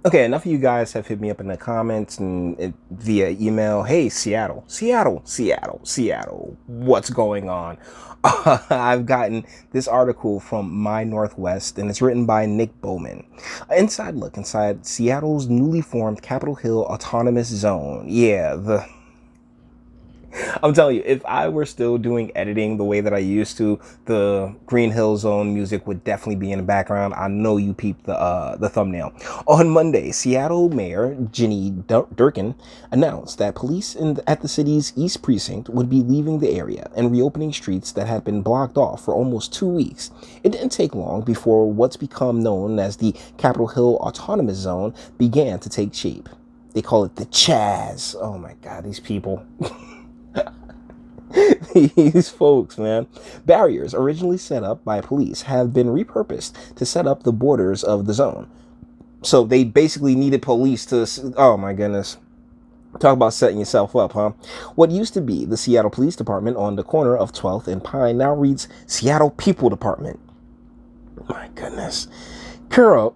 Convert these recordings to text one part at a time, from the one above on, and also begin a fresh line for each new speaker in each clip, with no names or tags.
Okay, enough of you guys have hit me up in the comments and via email. Hey, Seattle, Seattle, Seattle, Seattle. What's going on? I've gotten this article from My Northwest, and it's written by Nick Bowman. Inside look inside Seattle's newly formed Capitol Hill Autonomous Zone. Yeah, the I'm telling you, if I were still doing editing the way that I used to, the Green Hill Zone music would definitely be in the background. I know you peeped the thumbnail. On Monday, Seattle Mayor Ginny Durkin announced that police at the city's East Precinct would be leaving the area and reopening streets that had been blocked off for almost 2 weeks. It didn't take long before what's become known as the Capitol Hill Autonomous Zone began to take shape. They call it the CHAZ. Oh my God, these people. These folks, man. Barriers originally set up by police have been repurposed to set up the borders of the zone. So they basically needed police to, oh my goodness. Talk about setting yourself up, huh? What used to be the Seattle Police Department on the corner of 12th and Pine now reads Seattle People Department. My goodness. Kuro,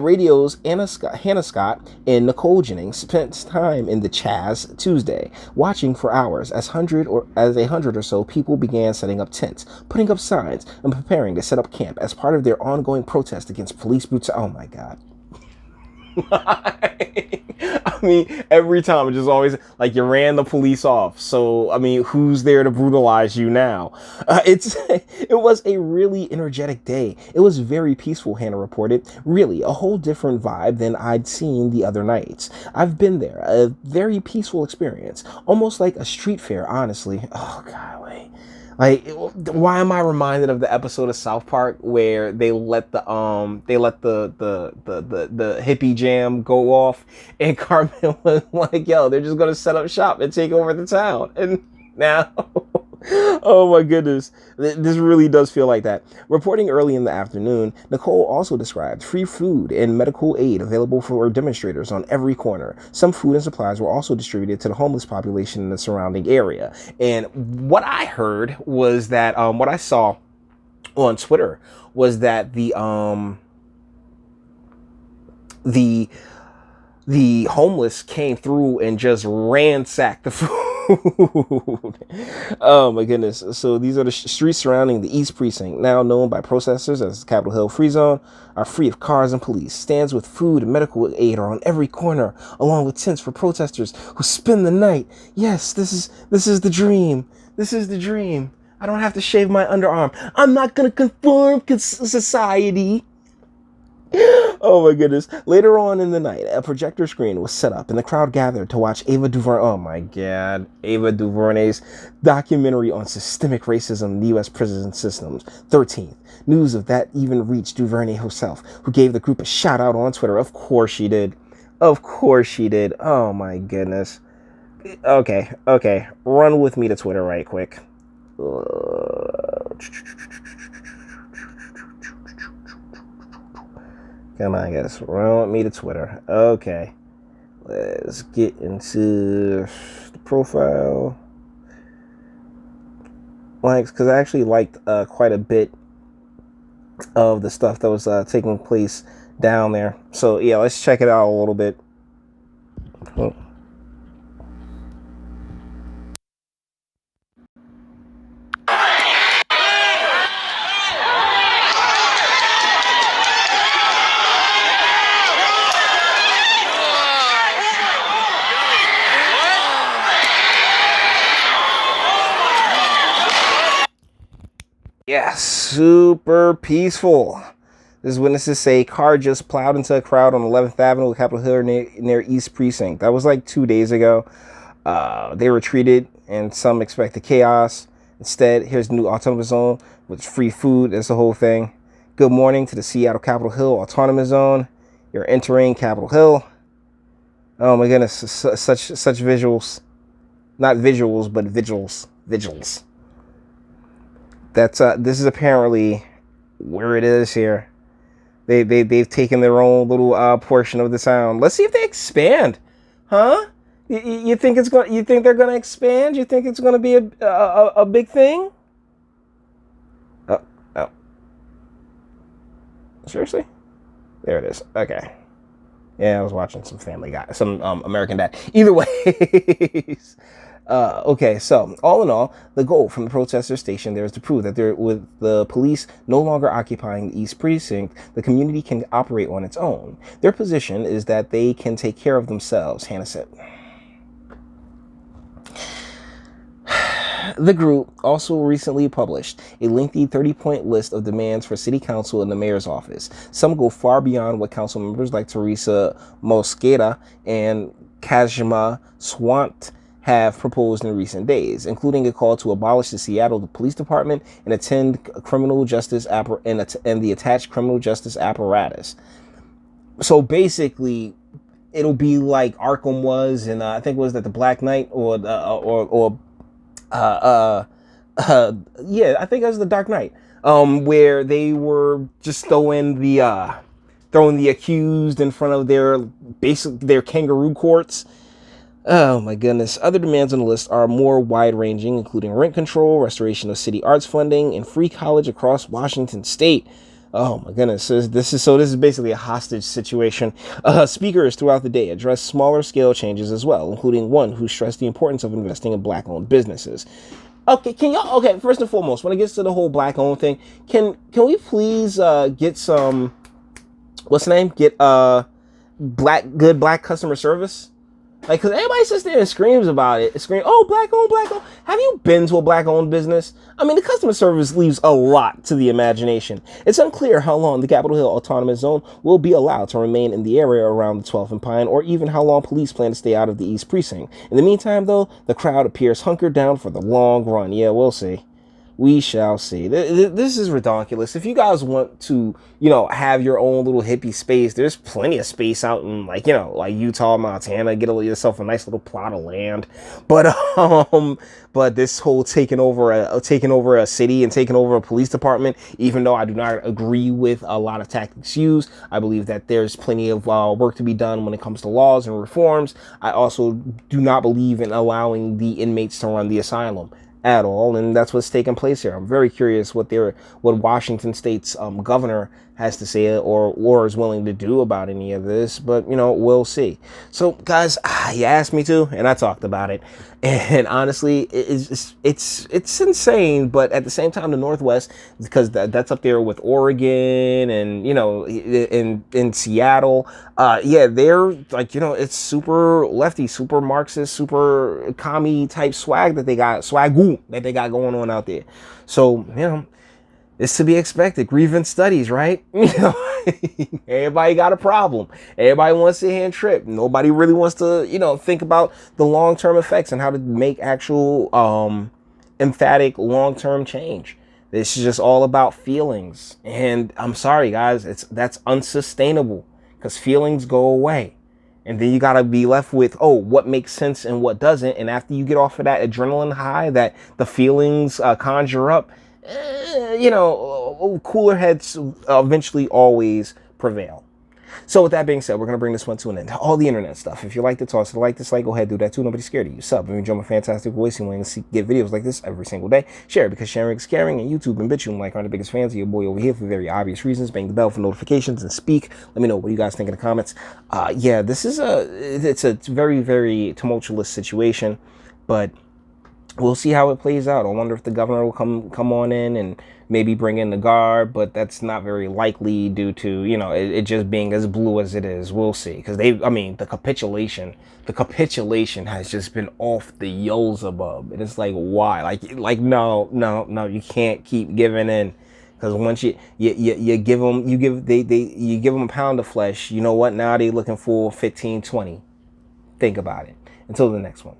Radio's Hannah Scott and Nicole Jennings spent time in the CHAZ Tuesday, watching for hours as a hundred or so people began setting up tents, putting up signs, and preparing to set up camp as part of their ongoing protest against police brutality. Oh my God. I mean, every time it's just always like you ran the police off. So, I mean, who's there to brutalize you now? It was a really energetic day. It was very peaceful, Hannah reported. Really, a whole different vibe than I'd seen the other nights. I've been there, a very peaceful experience, almost like a street fair, honestly. Oh, golly. Like, why am I reminded of the episode of South Park where they let the hippie jam go off, and Carmen was like, "Yo, they're just gonna set up shop and take over the town," and now. Oh my goodness. This really does feel like that. Reporting early in the afternoon, Nicole also described free food and medical aid available for demonstrators on every corner. Some food and supplies were also distributed to the homeless population in the surrounding area. And what I heard was that what I saw on Twitter was that the the homeless came through and just ransacked the food. Oh my goodness. So these are the streets surrounding the East Precinct, now known by protesters as Capitol Hill Free Zone, are free of cars and police. Stands with food and medical aid are on every corner, along with tents for protesters who spend the night. Yes, this is the dream. This is the dream. I don't have to shave my underarm. I'm not gonna conform to society. Oh my goodness. Later on in the night, a projector screen was set up and the crowd gathered to watch Ava DuVernay. Oh my God. Ava DuVernay's documentary on systemic racism in the U.S. prison systems. 13th. News of that even reached DuVernay herself, who gave the group a shout out on Twitter. Of course she did. Of course she did. Oh my goodness. Okay. Run with me to Twitter right quick. Come on, guys. Run with me to Twitter. Okay. Let's get into the profile. Likes, because I actually liked quite a bit of the stuff that was taking place down there. So, yeah, let's check it out a little bit. Oh. Yeah, super peaceful. This witnesses say car just plowed into a crowd on 11th Avenue, Capitol Hill, near East Precinct. That was like 2 days ago. They retreated, and some expected chaos. Instead, here's new autonomous zone with free food. That's the whole thing. Good morning to the Seattle Capitol Hill Autonomous Zone. You're entering Capitol Hill. Oh my goodness, such visuals. Not visuals, but vigils. Vigils. This is apparently where it is here. They've taken their own little portion of the sound. Let's see if they expand, huh? You think it's going? You think they're going to expand? You think it's going to be a big thing? Oh, seriously? There it is. Okay. Yeah, I was watching some Family Guy, some American Dad. Either way. Okay, so all in all, the goal from the protester station there is to prove that with the police no longer occupying the East Precinct, the community can operate on its own. Their position is that they can take care of themselves, Hannah said. The group also recently published a lengthy 30-point list of demands for city council and the mayor's office. Some go far beyond what council members like Teresa Mosqueda and Kashima Swant have proposed in recent days, including a call to abolish the Seattle Police Department and attend criminal justice and the attached criminal justice apparatus. So basically, it'll be like Arkham was, and I think it was that the Black Knight or yeah, I think it was the Dark Knight, where they were just throwing the accused in front of their kangaroo courts. Oh my goodness. Other demands on the list are more wide-ranging, including rent control, restoration of city arts funding, and free college across Washington state. Oh my goodness. This is basically a hostage situation. Speakers throughout the day addressed smaller scale changes as well, including one who stressed the importance of investing in black-owned businesses. Okay, first and foremost, when it gets to the whole black-owned thing, can we please get some, what's the name? Get good black customer service? Like, because everybody sits there and screams about it. Oh, black owned, black owned. Have you been to a black owned business? I mean, the customer service leaves a lot to the imagination. It's unclear how long the Capitol Hill Autonomous Zone will be allowed to remain in the area around the 12th and Pine, or even how long police plan to stay out of the East Precinct. In the meantime, though, the crowd appears hunkered down for the long run. Yeah, we'll see. We shall see. This is ridiculous. If you guys want to, have your own little hippie space, there's plenty of space out in like Utah, Montana. Get yourself a nice little plot of land. But this whole taking over a city and taking over a police department, even though I do not agree with a lot of tactics used, I believe that there's plenty of work to be done when it comes to laws and reforms. I also do not believe in allowing the inmates to run the asylum at all, and that's what's taking place here. I'm very curious what Washington State's governor has to say or is willing to do about any of this, but we'll see. So guys, you asked me to, and I talked about it, and honestly, it's insane. But at the same time, the Northwest, because that's up there with Oregon and in Seattle, they're like it's super lefty, super Marxist, super commie type swagoo that they got going on out there. So it's to be expected. Grievance studies, right? Everybody got a problem. Everybody wants to sit here and trip. Nobody really wants to, think about the long-term effects and how to make actual emphatic long-term change. This is just all about feelings. And I'm sorry, guys, that's unsustainable because feelings go away. And then you got to be left with, what makes sense and what doesn't. And after you get off of that adrenaline high that the feelings conjure up, cooler heads eventually always prevail. So with that being said, we're going to bring this one to an end. All the internet stuff. If you like the toss, like dislike, go ahead, do that too. Nobody's scared of you. Sub. If you enjoy my fantastic voice and want to get videos like this every single day, share it because sharing is caring. And YouTube and Bitchute like are the biggest fans of your boy over here for very obvious reasons. Bang the bell for notifications and speak. Let me know what you guys think in the comments. This is it's a very, very tumultuous situation, but we'll see how it plays out. I wonder if the governor will come on in and maybe bring in the guard, but that's not very likely due to, it just being as blue as it is. We'll see. Because the capitulation has just been off the Beelzebub. And it's like, why? Like, no, you can't keep giving in. Because once you give them a pound of flesh, you know what? Now they're looking for 15, 20. Think about it. Until the next one.